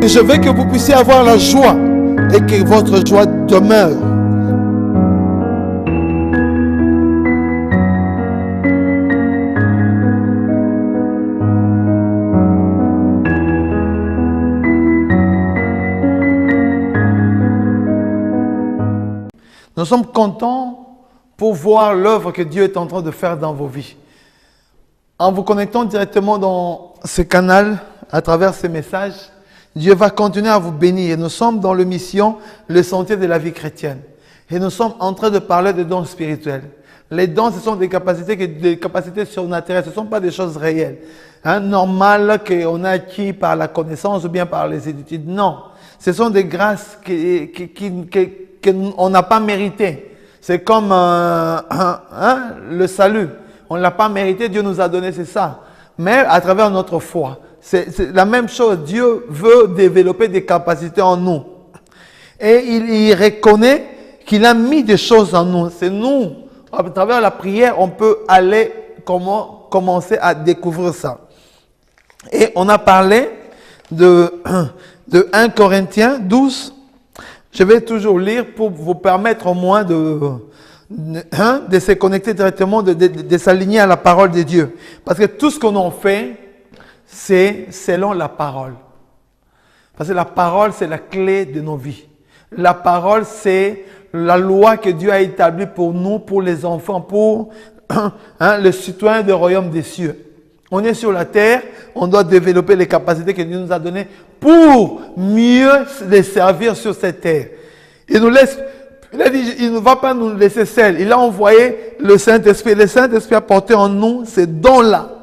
Et je veux que vous puissiez avoir la joie et que votre joie demeure. Nous sommes contents pour voir l'œuvre que Dieu est en train de faire dans vos vies. En vous connectant directement dans ce canal, à travers ces messages, Dieu va continuer à vous bénir. Et nous sommes dans la mission, le sentier de la vie chrétienne. Et nous sommes en train de parler de dons spirituels. Les dons, ce sont des capacités surnaturelles, ce ne sont pas des choses réelles. Normales qu'on a acquis par la connaissance ou bien par les études. Non, ce sont des grâces qu'on n'a pas méritées. C'est comme le salut. On ne l'a pas mérité, Dieu nous a donné, c'est ça. Mais à travers notre foi. C'est la même chose. Dieu veut développer des capacités en nous. Et il reconnaît qu'il a mis des choses en nous. C'est nous. À travers la prière, on peut aller commencer à découvrir ça. Et on a parlé de 1 Corinthiens 12. Je vais toujours lire pour vous permettre au moins de se connecter directement, de s'aligner à la parole de Dieu. Parce que tout ce qu'on en fait, c'est selon la parole. Parce que la parole, c'est la clé de nos vies. La parole, c'est la loi que Dieu a établie pour nous, pour les enfants, pour le citoyen du royaume des cieux. On est sur la terre, on doit développer les capacités que Dieu nous a données pour mieux les servir sur cette terre. Il a dit, il ne va pas nous laisser seuls. Il a envoyé le Saint-Esprit. Le Saint-Esprit a porté en nous ces dons-là.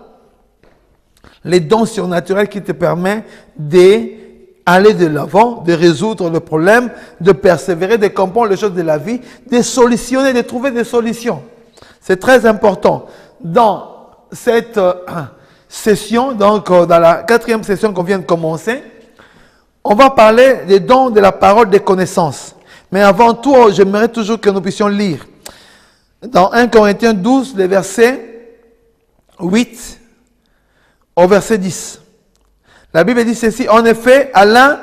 Les dons surnaturels qui te permettent d'aller de l'avant, de résoudre le problème, de persévérer, de comprendre les choses de la vie, de solutionner, de trouver des solutions. C'est très important. Dans cette session, donc dans la 4e session qu'on vient de commencer, on va parler des dons de la parole des connaissances. Mais avant tout, j'aimerais toujours que nous puissions lire. Dans 1 Corinthiens 12, les versets 8 au verset 10. La Bible dit ceci: en effet, à l'un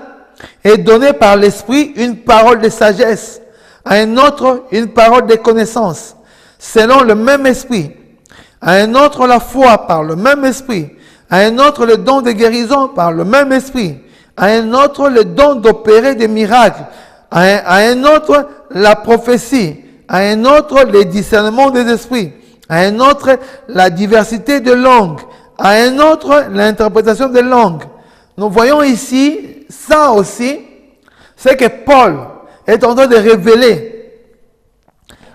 est donné par l'Esprit une parole de sagesse, à un autre une parole de connaissance, selon le même Esprit, à un autre la foi par le même Esprit, à un autre le don de guérison par le même Esprit, à un autre le don d'opérer des miracles, à un autre la prophétie, à un autre le discernement des esprits, à un autre la diversité de langues, à un autre l'interprétation des langues. Nous voyons ici, ça aussi, c'est que Paul est en train de révéler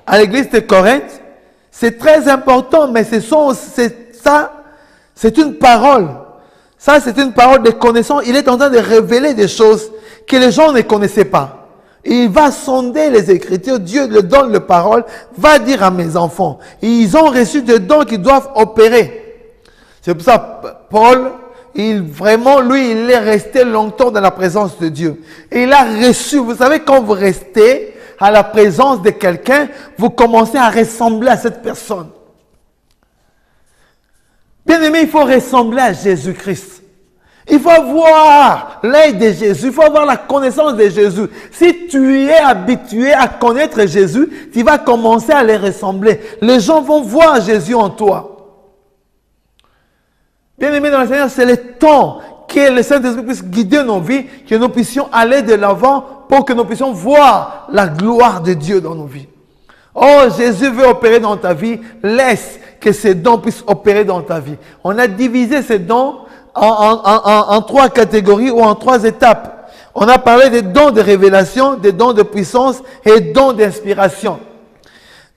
à l'église de Corinthe. C'est très important, mais c'est une parole. Ça, c'est une parole de connaissance. Il est en train de révéler des choses que les gens ne connaissaient pas. Il va sonder les Écritures. Dieu le donne la parole, va dire à mes enfants. Ils ont reçu des dons qui doivent opérer. C'est pour ça, Paul, il est resté longtemps dans la présence de Dieu. Et il a reçu, vous savez, quand vous restez à la présence de quelqu'un, vous commencez à ressembler à cette personne. Bien aimé, il faut ressembler à Jésus-Christ. Il faut avoir l'œil de Jésus, il faut avoir la connaissance de Jésus. Si tu es habitué à connaître Jésus, tu vas commencer à les ressembler. Les gens vont voir Jésus en toi. Bien aimé dans le Seigneur, c'est le temps que le Saint-Esprit puisse guider nos vies, que nous puissions aller de l'avant pour que nous puissions voir la gloire de Dieu dans nos vies. Oh, Jésus veut opérer dans ta vie, laisse que ces dons puissent opérer dans ta vie. On a divisé ces dons en 3 catégories ou en 3 étapes. On a parlé des dons de révélation, des dons de puissance et des dons d'inspiration.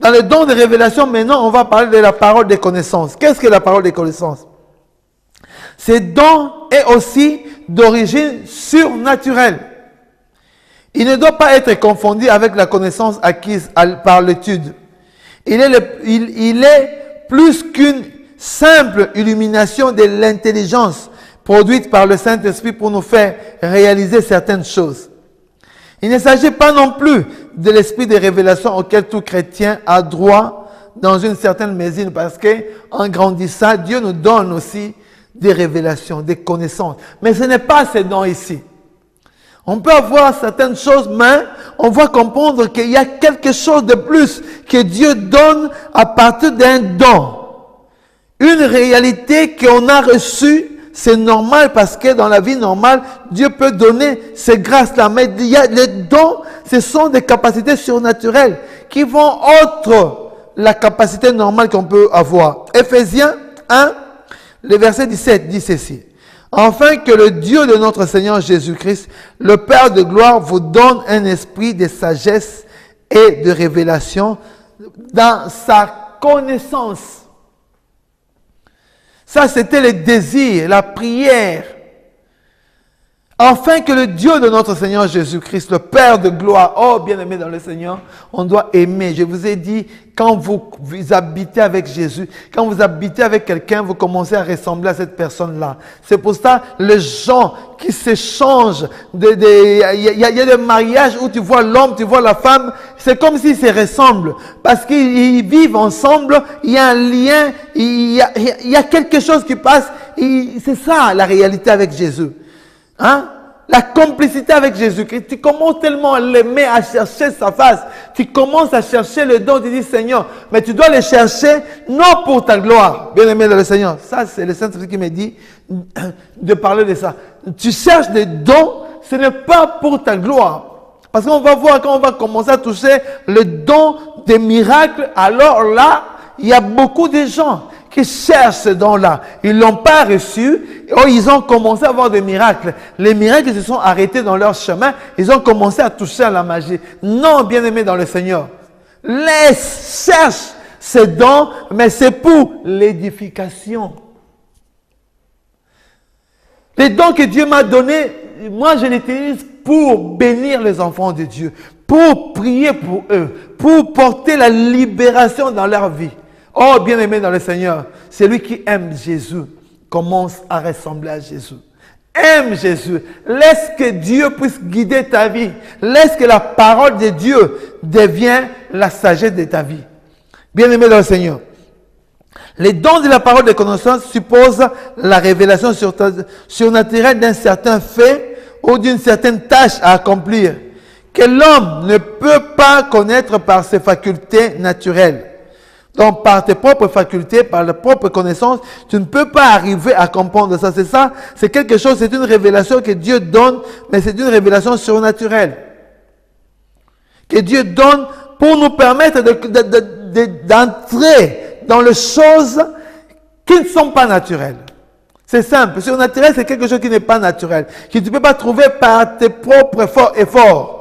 Dans les dons de révélation, maintenant, on va parler de la parole des connaissances. Qu'est-ce que la parole des connaissances? Ce don est aussi d'origine surnaturelle. Il ne doit pas être confondu avec la connaissance acquise par l'étude. Il est plus qu'une simple illumination de l'intelligence produite par le Saint-Esprit pour nous faire réaliser certaines choses. Il ne s'agit pas non plus de l'esprit de révélation auquel tout chrétien a droit dans une certaine mesure, parce qu'en grandissant, Dieu nous donne aussi des révélations, des connaissances. Mais ce n'est pas ces dons ici. On peut avoir certaines choses, mais on va comprendre qu'il y a quelque chose de plus que Dieu donne à partir d'un don. Une réalité qu'on a reçue, c'est normal parce que dans la vie normale, Dieu peut donner ces grâces-là. Mais il y a les dons, ce sont des capacités surnaturelles qui vont autre la capacité normale qu'on peut avoir. Éphésiens 1, le verset 17 dit ceci. Afin que le Dieu de notre Seigneur Jésus-Christ, le Père de gloire, vous donne un esprit de sagesse et de révélation dans sa connaissance. Ça, c'était le désir, la prière. Afin que le Dieu de notre Seigneur Jésus-Christ, le Père de gloire, oh bien-aimé dans le Seigneur, on doit aimer. Je vous ai dit, quand vous habitez avec Jésus, quand vous habitez avec quelqu'un, vous commencez à ressembler à cette personne-là. C'est pour ça, les gens qui s'échangent, il y a des mariages où tu vois l'homme, tu vois la femme, c'est comme s'ils se ressemblent. Parce qu'ils vivent ensemble, il y a un lien, il y a quelque chose qui passe. C'est ça la réalité avec Jésus. Hein? La complicité avec Jésus-Christ, tu commences tellement à l'aimer, à chercher sa face. Tu commences à chercher le don, tu dis Seigneur, mais tu dois le chercher non pour ta gloire. Bien aimé dans le Seigneur. Ça, c'est le Saint-Esprit qui me dit de parler de ça. Tu cherches des dons, ce n'est pas pour ta gloire. Parce qu'on va voir quand on va commencer à toucher le don des miracles, alors là, il y a beaucoup de gens qui cherchent ce don-là. Ils ne l'ont pas reçu. Oh, ils ont commencé à avoir des miracles. Les miracles se sont arrêtés dans leur chemin. Ils ont commencé à toucher à la magie. Non, bien-aimé dans le Seigneur. Cherche ce don, mais c'est pour l'édification. Les dons que Dieu m'a donnés, moi je les utilise pour bénir les enfants de Dieu, pour prier pour eux, pour porter la libération dans leur vie. Oh, bien-aimé dans le Seigneur, celui qui aime Jésus commence à ressembler à Jésus. Aime Jésus. Laisse que Dieu puisse guider ta vie. Laisse que la parole de Dieu devienne la sagesse de ta vie. Bien-aimé dans le Seigneur. Les dons de la parole de connaissance supposent la révélation surnaturelle d'un certain fait ou d'une certaine tâche à accomplir que l'homme ne peut pas connaître par ses facultés naturelles. Donc, par tes propres facultés, par les propres connaissances, tu ne peux pas arriver à comprendre ça. C'est ça, c'est quelque chose, c'est une révélation que Dieu donne, mais c'est une révélation surnaturelle. Que Dieu donne pour nous permettre d'entrer dans les choses qui ne sont pas naturelles. C'est simple. Surnaturel, c'est quelque chose qui n'est pas naturel, que tu ne peux pas trouver par tes propres efforts.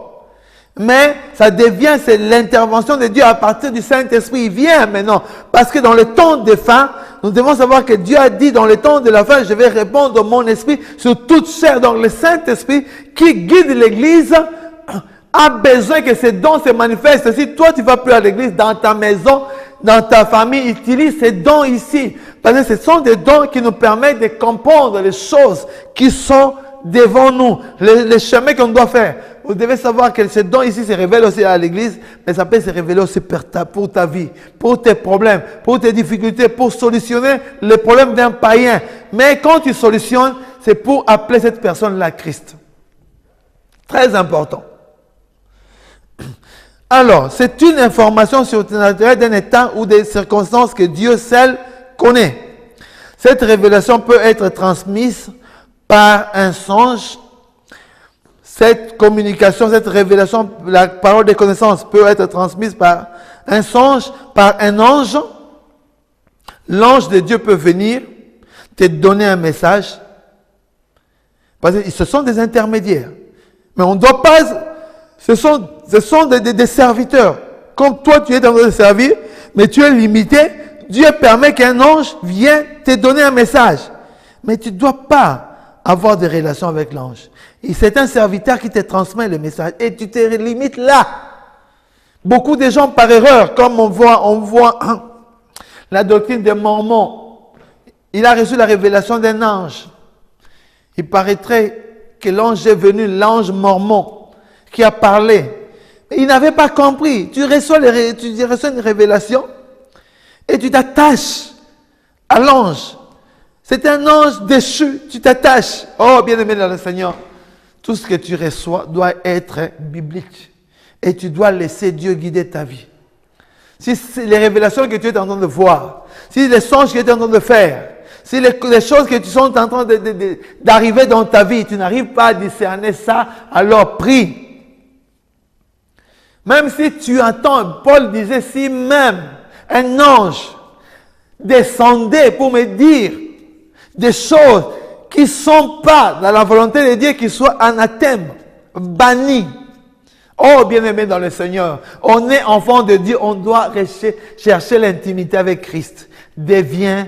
Mais ça devient, c'est l'intervention de Dieu à partir du Saint-Esprit. Il vient maintenant. Parce que dans le temps de fin, nous devons savoir que Dieu a dit dans le temps de la fin, je vais répandre mon esprit sur toute chair. Donc le Saint-Esprit qui guide l'Église a besoin que ces dons se manifestent. Si toi tu vas plus à l'Église, dans ta maison, dans ta famille, utilise ces dons ici. Parce que ce sont des dons qui nous permettent de comprendre les choses qui sont devant nous, les chemins qu'on doit faire. Vous devez savoir que ces dons ici se révèlent aussi à l'église, mais ça peut se révéler aussi pour ta vie, pour tes problèmes, pour tes difficultés, pour solutionner les problèmes d'un païen. Mais quand tu solutionnes, c'est pour appeler cette personne-là Christ. Très important. Alors, c'est une information surnaturelle d'un état ou des circonstances que Dieu seul connaît. Cette révélation peut être transmise par un songe. Cette communication, cette révélation, la parole de connaissance peut être transmise par un songe, par un ange. L'ange de Dieu peut venir te donner un message. Parce que ce sont des intermédiaires. Mais on ne doit pas... Ce sont des serviteurs. Comme toi, tu es en train de servir, mais tu es limité. Dieu permet qu'un ange vienne te donner un message. Mais tu ne dois pas avoir des relations avec l'ange. Et c'est un serviteur qui te transmet le message. Et tu te limites là. Beaucoup de gens par erreur, comme on voit la doctrine des Mormons. Il a reçu la révélation d'un ange. Il paraîtrait que l'ange est venu, l'ange mormon, qui a parlé. Mais il n'avait pas compris. Tu reçois une révélation et tu t'attaches à l'ange. C'est un ange déchu, tu t'attaches. Oh, bien-aimé dans le Seigneur. Tout ce que tu reçois doit être biblique. Et tu dois laisser Dieu guider ta vie. Si les révélations que tu es en train de voir, si les songes que tu es en train de faire, si les choses que tu sont en train d'arriver dans ta vie, tu n'arrives pas à discerner ça, alors prie. Même si tu entends, Paul disait, si même un ange descendait pour me dire des choses qui ne sont pas dans la volonté de Dieu, qui soient anathèmes, bannis. Oh, bien-aimé dans le Seigneur, on est enfant de Dieu, on doit chercher l'intimité avec Christ. Deviens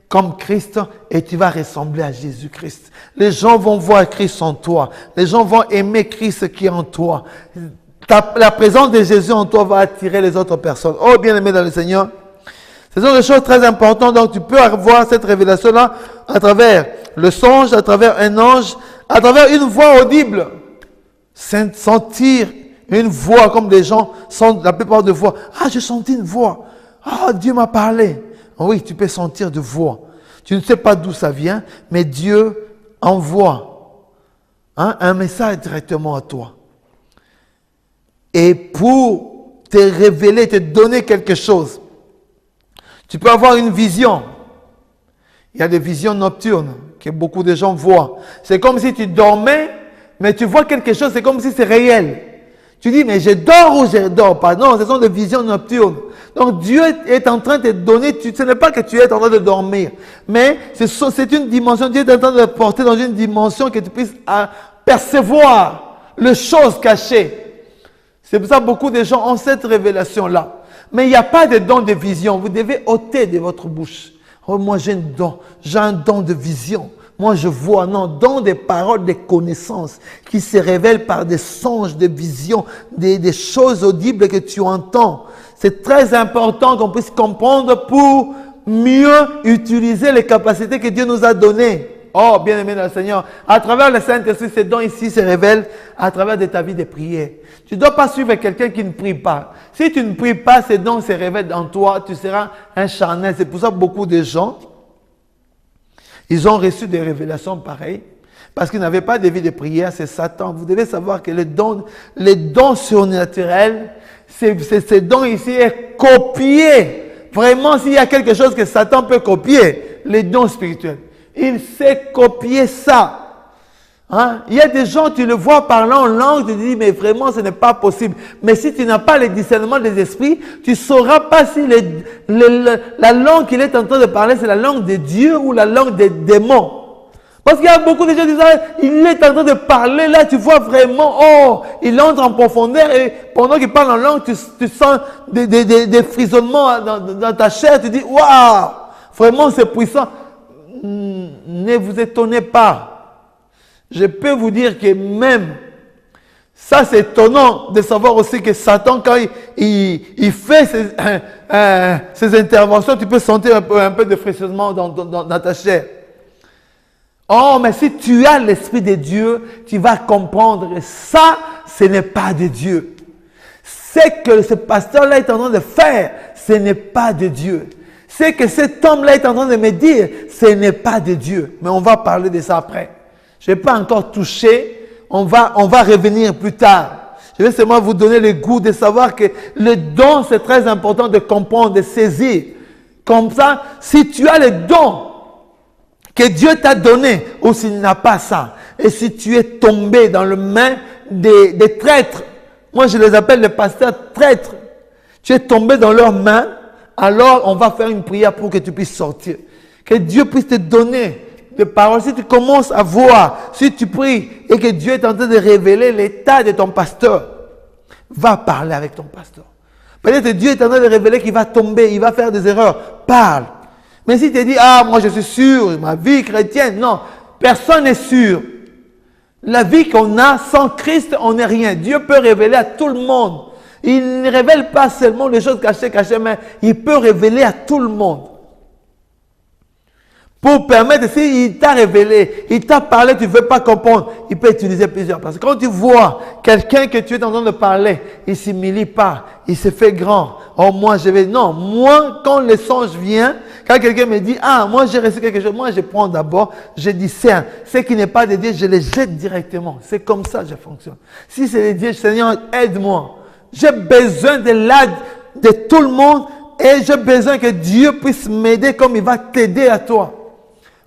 comme Christ et tu vas ressembler à Jésus-Christ. Les gens vont voir Christ en toi. Les gens vont aimer Christ qui est en toi. La présence de Jésus en toi va attirer les autres personnes. Oh, bien-aimé dans le Seigneur, ce sont des choses très importantes. Donc, tu peux avoir cette révélation-là à travers le songe, à travers un ange, à travers une voix audible. Sentir une voix comme des gens sentent la plupart de voix. Ah, j'ai senti une voix. Ah, Dieu m'a parlé. Oui, tu peux sentir de voix. Tu ne sais pas d'où ça vient, mais Dieu envoie un message directement à toi. Et pour te révéler, te donner quelque chose, tu peux avoir une vision. Il y a des visions nocturnes que beaucoup de gens voient. C'est comme si tu dormais, mais tu vois quelque chose, c'est comme si c'est réel. Tu dis, mais je dors ou je ne dors pas? Non, ce sont des visions nocturnes. Donc Dieu est en train de te donner, ce n'est pas que tu es en train de dormir, mais c'est une dimension, Dieu est en train de te porter dans une dimension que tu puisses percevoir les choses cachées. C'est pour ça que beaucoup de gens ont cette révélation-là. Mais il n'y a pas de don de vision. Vous devez ôter de votre bouche. Oh, moi j'ai un don de vision. Moi je vois, non, don des paroles, des connaissances qui se révèlent par des songes, des visions, des choses audibles que tu entends. C'est très important qu'on puisse comprendre pour mieux utiliser les capacités que Dieu nous a données. Oh, bien-aimé dans le Seigneur, à travers le Saint-Esprit, ces dons ici se révèlent à travers de ta vie de prière. Tu ne dois pas suivre quelqu'un qui ne prie pas. Si tu ne pries pas, ces dons se révèlent en toi, tu seras un charnel. C'est pour ça que beaucoup de gens, ils ont reçu des révélations pareilles, parce qu'ils n'avaient pas de vie de prière, c'est Satan. Vous devez savoir que les dons surnaturels, ces dons ici est copié. Vraiment, s'il y a quelque chose que Satan peut copier, les dons spirituels. Il sait copier ça. Hein? Il y a des gens, tu le vois parlant en langue, tu te dis, mais vraiment, ce n'est pas possible. Mais si tu n'as pas le discernement des esprits, tu ne sauras pas si la langue qu'il est en train de parler, c'est la langue de Dieu ou la langue des démons. Parce qu'il y a beaucoup de gens qui disent, il est en train de parler, là, tu vois vraiment, oh, il entre en profondeur et pendant qu'il parle en langue, tu sens des frisonnements dans ta chair, tu dis, waouh, vraiment, c'est puissant. Ne vous étonnez pas. Je peux vous dire que même, ça c'est étonnant de savoir aussi que Satan, quand il fait ses interventions, tu peux sentir un peu de frissonnement dans ta chair. Oh, mais si tu as l'Esprit de Dieu, tu vas comprendre que ça, ce n'est pas de Dieu. Ce que ce pasteur-là est en train de faire, ce n'est pas de Dieu. Ce que cet homme-là est en train de me dire, ce n'est pas de Dieu. Mais on va parler de ça après. Je n'ai pas encore touché. On va revenir plus tard. Je vais seulement vous donner le goût de savoir que le don, c'est très important de comprendre, de saisir. Comme ça, si tu as le don que Dieu t'a donné, ou s'il n'a pas ça, et si tu es tombé dans les mains des traîtres, moi je les appelle les pasteurs traîtres, tu es tombé dans leurs mains, alors on va faire une prière pour que tu puisses sortir. Que Dieu puisse te donner des paroles. Si tu commences à voir, si tu pries et que Dieu est en train de révéler l'état de ton pasteur, va parler avec ton pasteur. Peut-être que Dieu est en train de révéler qu'il va tomber, il va faire des erreurs. Parle. Mais si tu te dis, ah, moi je suis sûr, ma vie chrétienne, non, personne n'est sûr. La vie qu'on a sans Christ, on n'est rien. Dieu peut révéler à tout le monde. Il ne révèle pas seulement les choses cachées, mais il peut révéler à tout le monde. Pour permettre, s'il t'a révélé, il t'a parlé, tu ne veux pas comprendre, il peut utiliser plusieurs personnes. Quand tu vois quelqu'un que tu es en train de parler, il ne s'humilie pas, il se fait grand. Oh, moi, je vais... Non, moi, quand le songe vient, Quand quelqu'un me dit, ah, moi j'ai reçu quelque chose, moi je prends d'abord, je discerne. Ce qui n'est pas de Dieu, je les jette directement. C'est comme ça que je fonctionne. Si c'est de Dieu, Seigneur, aide-moi. J'ai besoin de l'aide de tout le monde et j'ai besoin que Dieu puisse m'aider comme il va t'aider à toi.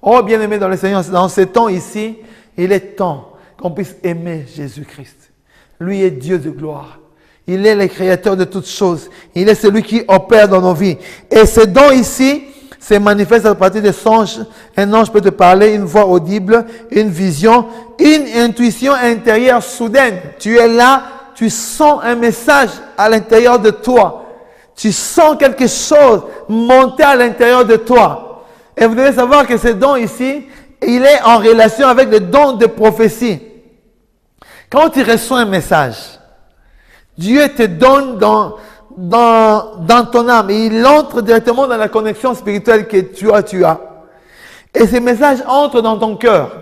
Oh, bien-aimé dans le Seigneur, dans ce temps ici, il est temps qu'on puisse aimer Jésus-Christ. Lui est Dieu de gloire. Il est le créateur de toutes choses. Il est celui qui opère dans nos vies. Et ce don ici se manifeste à partir des songes. Un ange peut te parler, une voix audible, une vision, une intuition intérieure soudaine. Tu es là, tu sens un message à l'intérieur de toi. Tu sens quelque chose monter à l'intérieur de toi. Et vous devez savoir que ce don ici, il est en relation avec le don de prophétie. Quand tu reçois un message, Dieu te donne dans ton âme. Et il entre directement dans la connexion spirituelle que tu as. Et ce message entre dans ton cœur.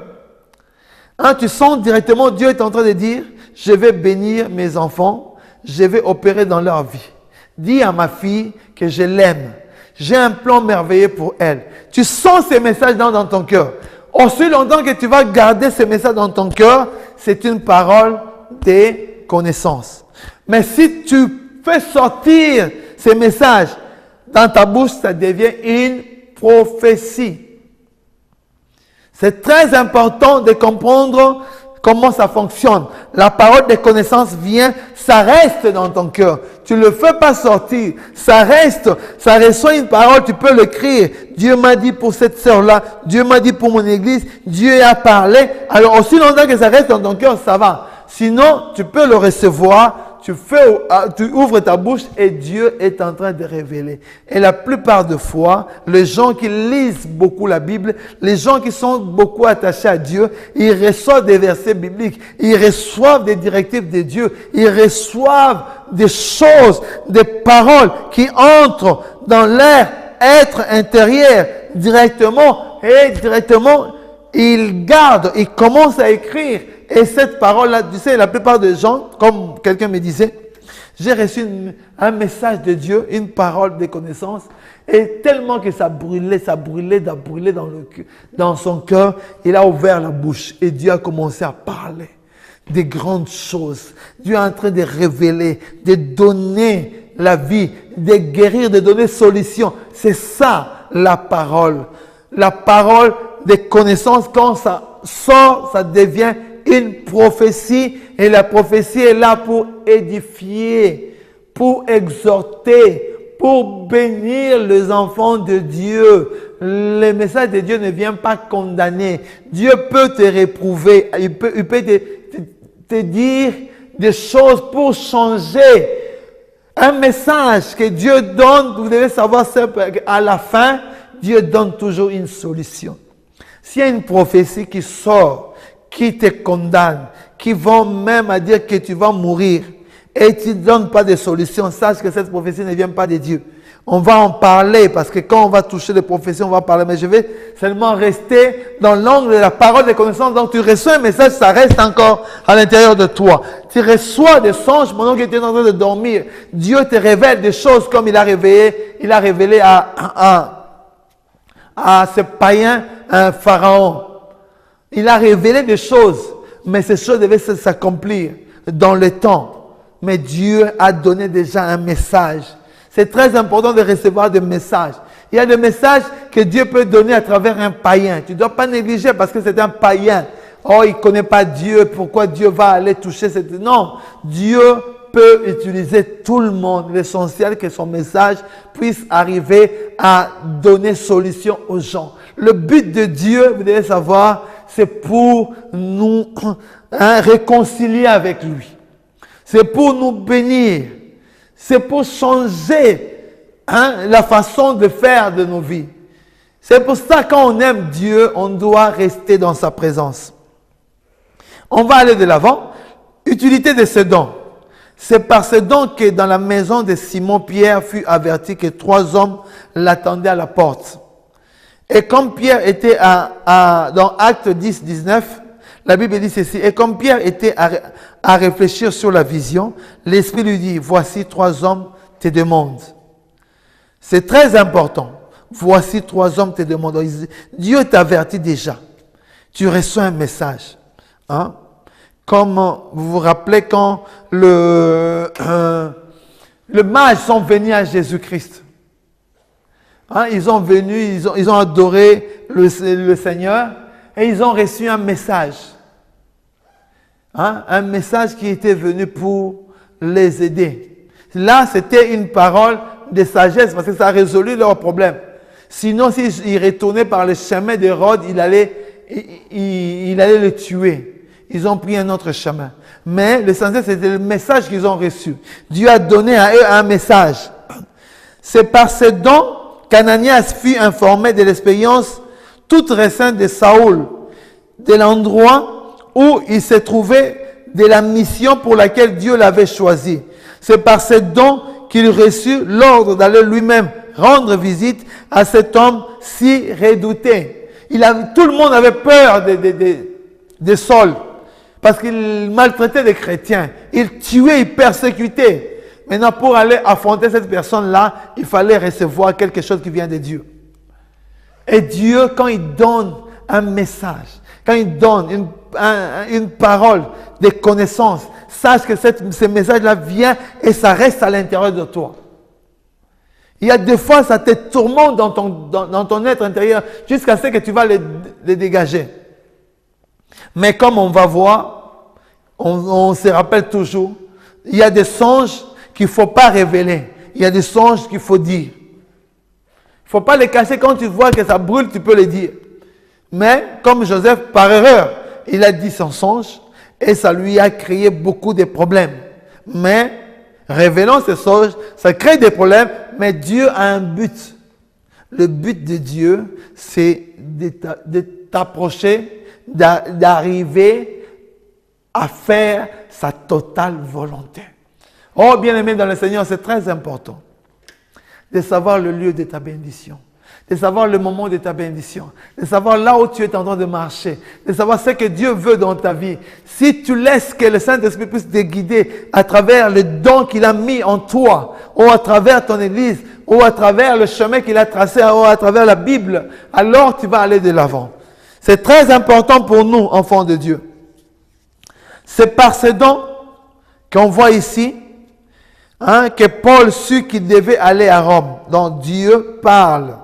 Hein, tu sens directement, Dieu est en train de dire, je vais bénir mes enfants, je vais opérer dans leur vie. Dis à ma fille que je l'aime. J'ai un plan merveilleux pour elle. Tu sens ces messages dans ton cœur. Aussi longtemps que tu vas garder ces messages dans ton cœur, c'est une parole de connaissance. Mais si tu fais sortir ces messages dans ta bouche, ça devient une prophétie. C'est très important de comprendre comment ça fonctionne. La parole de connaissance vient, ça reste dans ton cœur. Tu ne le fais pas sortir. Ça reste, ça reçoit une parole, tu peux l'écrire. Dieu m'a dit pour cette sœur-là, Dieu m'a dit pour mon église, Dieu a parlé. Alors aussi longtemps que ça reste dans ton cœur, ça va. Sinon, tu peux le recevoir. Tu ouvres ta bouche et Dieu est en train de révéler. Et la plupart des fois, les gens qui lisent beaucoup la Bible, les gens qui sont beaucoup attachés à Dieu, ils reçoivent des versets bibliques, ils reçoivent des directives de Dieu, ils reçoivent des choses, des paroles qui entrent dans leur être intérieur directement et directement, ils gardent, ils commencent à écrire. Et cette parole-là, tu sais, la plupart des gens, comme quelqu'un me disait, j'ai reçu un message de Dieu, une parole de connaissance, et tellement que ça brûlait dans son cœur, il a ouvert la bouche et Dieu a commencé à parler des grandes choses. Dieu est en train de révéler, de donner la vie, de guérir, de donner solution. C'est ça la parole. La parole des connaissances, quand ça sort, ça devient une prophétie, et la prophétie est là pour édifier, pour exhorter, pour bénir les enfants de Dieu. Le message de Dieu ne vient pas condamner. Dieu peut te réprouver, il peut te dire des choses pour changer. Un message que Dieu donne, vous devez savoir, à la fin, Dieu donne toujours une solution. S'il y a une prophétie qui sort, qui te condamne, qui vont même à dire que tu vas mourir et tu ne donnes pas de solution, sache que cette prophétie ne vient pas de Dieu. On va en parler parce que quand on va toucher les prophéties, on va parler. Mais je vais seulement rester dans l'angle de la parole de connaissance. Donc tu reçois un message, ça reste encore à l'intérieur de toi. Tu reçois des songes pendant que tu es en train de dormir. Dieu te révèle des choses comme il a révélé à ce païen, un pharaon. Il a révélé des choses, mais ces choses devaient s'accomplir dans le temps. Mais Dieu a donné déjà un message. C'est très important de recevoir des messages. Il y a des messages que Dieu peut donner à travers un païen. Tu ne dois pas négliger parce que c'est un païen. Oh, il ne connaît pas Dieu. Pourquoi Dieu va aller toucher cette... Non, Dieu peut utiliser tout le monde. L'essentiel que son message puisse arriver à donner solution aux gens. Le but de Dieu, vous devez savoir, c'est pour nous réconcilier avec lui. C'est pour nous bénir. C'est pour changer la façon de faire de nos vies. C'est pour ça que quand on aime Dieu, on doit rester dans sa présence. On va aller de l'avant. Utilité de ce don. C'est par ce don que dans la maison de Simon, Pierre fut averti que 3 hommes l'attendaient à la porte. Et comme Pierre était dans Actes 10, 19, la Bible dit ceci. Et comme Pierre était à réfléchir sur la vision, l'Esprit lui dit, voici 3 hommes te demandent. C'est très important. Voici 3 hommes te demandent. Dieu t'avertit déjà. Tu reçois un message. Hein? Comme vous vous rappelez quand les mages sont venus à Jésus-Christ. Hein? Ils sont venus, ils ont adoré le Seigneur et ils ont reçu un message. Hein? Un message qui était venu pour les aider. Là, c'était une parole de sagesse parce que ça a résolu leurs problèmes. Sinon, s'ils retournaient par le chemin d'Hérode, il allait le tuer. Ils ont pris un autre chemin. Mais l'essentiel, c'était le message qu'ils ont reçu. Dieu a donné à eux un message. C'est par ce don qu'Ananias fut informé de l'expérience toute récente de Saül, de l'endroit où il se trouvait, de la mission pour laquelle Dieu l'avait choisi. C'est par ce don qu'il reçut l'ordre d'aller lui-même rendre visite à cet homme si redouté. Tout le monde avait peur de Saül parce qu'il maltraitait les chrétiens. Il tuait, il persécutait. Maintenant, pour aller affronter cette personne-là, il fallait recevoir quelque chose qui vient de Dieu. Et Dieu, quand il donne un message, quand il donne une parole de connaissance, sache que ce message-là vient et ça reste à l'intérieur de toi. Il y a des fois, ça te tourmente dans ton être intérieur jusqu'à ce que tu vas les dégager. Mais comme on va voir, on se rappelle toujours, il y a des songes qu'il ne faut pas révéler. Il y a des songes qu'il faut dire. Il ne faut pas les cacher. Quand tu vois que ça brûle, tu peux les dire. Mais comme Joseph, par erreur, il a dit son songe et ça lui a créé beaucoup de problèmes. Mais révélons ces songes, ça crée des problèmes, mais Dieu a un but. Le but de Dieu, c'est de t'approcher, d'arriver à faire sa totale volonté. Oh, bien-aimé dans le Seigneur, c'est très important de savoir le lieu de ta bénédiction, de savoir le moment de ta bénédiction, de savoir là où tu es en train de marcher, de savoir ce que Dieu veut dans ta vie. Si tu laisses que le Saint-Esprit puisse te guider à travers le don qu'il a mis en toi, ou à travers ton église, ou à travers le chemin qu'il a tracé, ou à travers la Bible, alors tu vas aller de l'avant. C'est très important pour nous, enfants de Dieu. C'est par ce don qu'on voit ici, que Paul sut qu'il devait aller à Rome. Donc Dieu parle.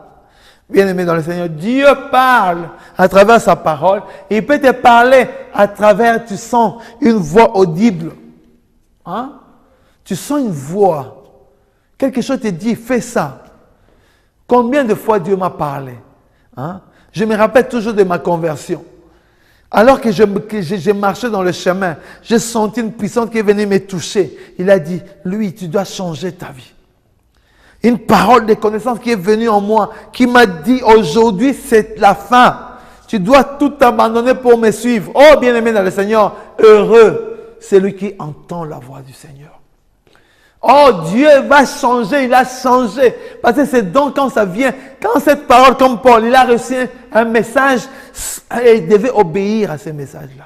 Bien-aimé dans le Seigneur, Dieu parle à travers sa parole. Il peut te parler à travers, tu sens une voix audible. Tu sens une voix. Quelque chose te dit, fais ça. Combien de fois Dieu m'a parlé? Je me rappelle toujours de ma conversion. Alors que je marchais dans le chemin, j'ai senti une puissance qui est venue me toucher. Il a dit, lui, tu dois changer ta vie. Une parole de connaissance qui est venue en moi, qui m'a dit, aujourd'hui, c'est la fin. Tu dois tout abandonner pour me suivre. Oh, bien-aimé dans le Seigneur, heureux, c'est lui qui entend la voix du Seigneur. Oh, Dieu va changer, il a changé. Parce que c'est donc quand ça vient, quand cette parole comme Paul, il a reçu un message, et il devait obéir à ce message-là.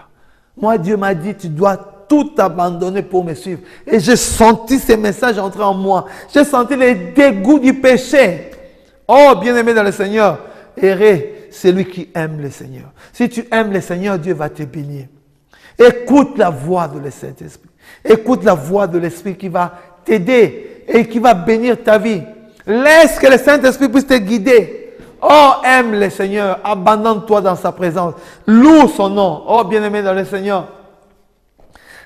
Moi, Dieu m'a dit, tu dois tout abandonner pour me suivre. Et j'ai senti ces messages entrer en moi. J'ai senti les dégoûts du péché. Oh, bien-aimé dans le Seigneur, errer, c'est lui qui aime le Seigneur. Si tu aimes le Seigneur, Dieu va te bénir. Écoute la voix de le Saint-Esprit. Écoute la voix de l'Esprit qui va t'aider et qui va bénir ta vie. Laisse que le Saint-Esprit puisse te guider. Oh, aime le Seigneur. Abandonne-toi dans sa présence. Loue son nom. Oh, bien-aimé dans le Seigneur.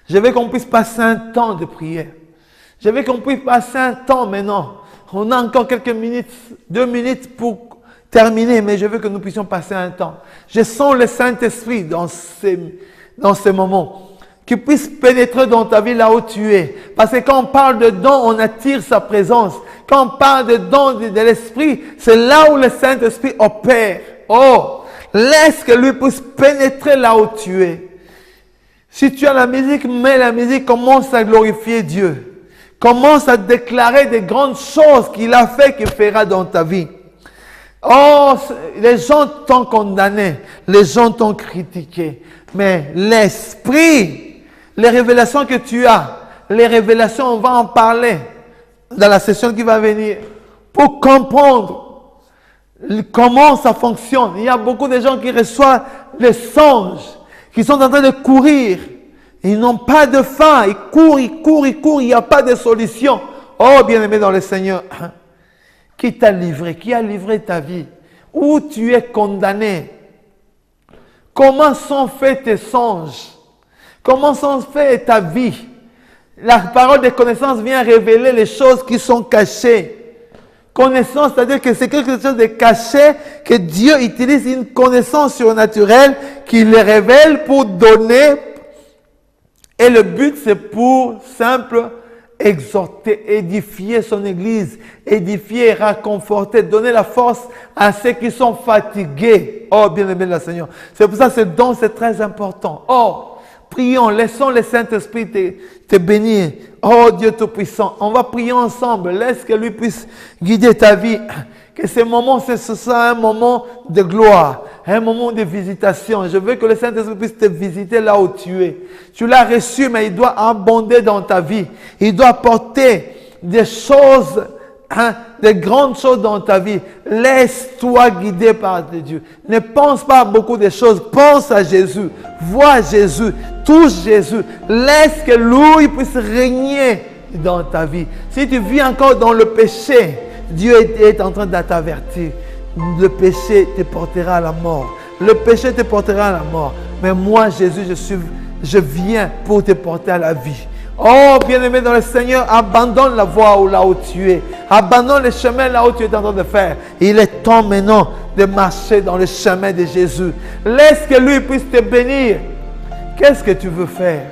Je veux qu'on puisse passer un temps de prière. Je veux qu'on puisse passer un temps maintenant. On a encore quelques minutes, 2 minutes pour terminer, mais je veux que nous puissions passer un temps. Je sens le Saint-Esprit dans ces moments. Qu'il puisse pénétrer dans ta vie là où tu es. Parce que quand on parle de don, on attire sa présence. Quand on parle de don de l'Esprit, c'est là où le Saint-Esprit opère. Oh, laisse que lui puisse pénétrer là où tu es. Si tu as la musique, mets la musique, commence à glorifier Dieu. Commence à déclarer des grandes choses qu'il a fait, qu'il fera dans ta vie. Oh, les gens t'ont condamné, les gens t'ont critiqué. Mais l'Esprit, les révélations que tu as, les révélations, on va en parler dans la session qui va venir, pour comprendre comment ça fonctionne. Il y a beaucoup de gens qui reçoivent les songes, qui sont en train de courir. Ils n'ont pas de fin. Ils courent, ils courent, ils courent. Il n'y a pas de solution. Oh, bien-aimé dans le Seigneur, qui t'a livré? Qui a livré ta vie? Où tu es condamné? Comment sont faits tes songes? Comment sont faits ta vie? La parole de connaissance vient révéler les choses qui sont cachées. Connaissance, c'est-à-dire que c'est quelque chose de caché, que Dieu utilise une connaissance surnaturelle qui le révèle pour donner. Et le but, c'est pour simple exhorter, édifier son Église, édifier, réconforter, donner la force à ceux qui sont fatigués. Oh, bien-aimé le Seigneur. C'est pour ça que ce don, c'est très important. Oh, prions, laissons le Saint-Esprit te bénir. Oh Dieu Tout-Puissant, on va prier ensemble. Laisse que lui puisse guider ta vie. Que ce moment, ce soit un moment de gloire, un moment de visitation. Je veux que le Saint-Esprit puisse te visiter là où tu es. Tu l'as reçu, mais il doit abonder dans ta vie. Il doit apporter des choses, des grandes choses dans ta vie. Laisse-toi guider par Dieu. Ne pense pas à beaucoup de choses. Pense à Jésus. Vois Jésus. Touche Jésus. Laisse que lui puisse régner dans ta vie. Si tu vis encore dans le péché, Dieu est en train de t'avertir. Le péché te portera à la mort. Le péché te portera à la mort. Mais moi, Jésus, je viens pour te porter à la vie. Oh, bien-aimé dans le Seigneur, abandonne la voie là où tu es. Abandonne le chemin là où tu es en train de faire. Il est temps maintenant de marcher dans le chemin de Jésus. Laisse que lui puisse te bénir. Qu'est-ce que tu veux faire?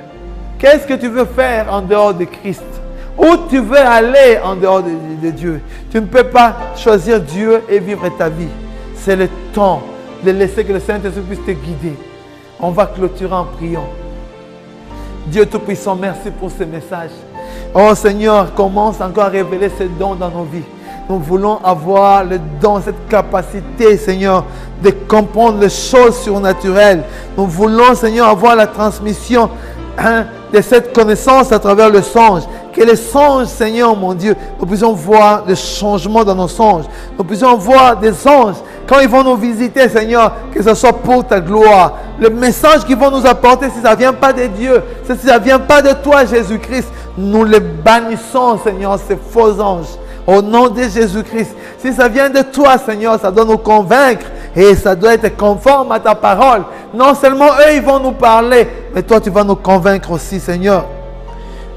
Qu'est-ce que tu veux faire en dehors de Christ? Où tu veux aller en dehors de Dieu? Tu ne peux pas choisir Dieu et vivre ta vie. C'est le temps de laisser que le Saint-Esprit puisse te guider. On va clôturer en priant. Dieu Tout-Puissant, merci pour ce message. Oh Seigneur, commence encore à révéler ces dons dans nos vies. Nous voulons avoir le don, cette capacité, Seigneur, de comprendre les choses surnaturelles. Nous voulons, Seigneur, avoir la transmission de cette connaissance à travers le songe. Que les songes, Seigneur, mon Dieu, nous puissions voir des changements dans nos songes. Nous puissions voir des anges. Quand ils vont nous visiter, Seigneur, que ce soit pour ta gloire. Le message qu'ils vont nous apporter, si ça ne vient pas de Dieu, si ça ne vient pas de toi, Jésus-Christ, nous les bannissons, Seigneur, ces faux anges. Au nom de Jésus-Christ. Si ça vient de toi, Seigneur, ça doit nous convaincre. Et ça doit être conforme à ta parole. Non seulement eux, ils vont nous parler, mais toi, tu vas nous convaincre aussi, Seigneur.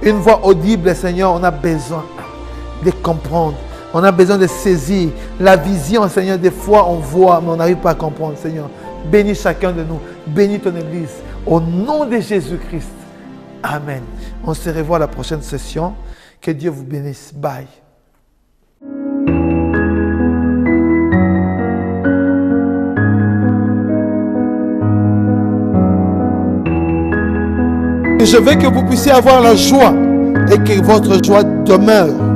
Une voix audible, Seigneur, on a besoin de comprendre. On a besoin de saisir la vision, Seigneur. Des fois, on voit, mais on n'arrive pas à comprendre, Seigneur. Bénis chacun de nous. Bénis ton Église. Au nom de Jésus-Christ. Amen. On se revoit à la prochaine session. Que Dieu vous bénisse. Bye. Je veux que vous puissiez avoir la joie et que votre joie demeure.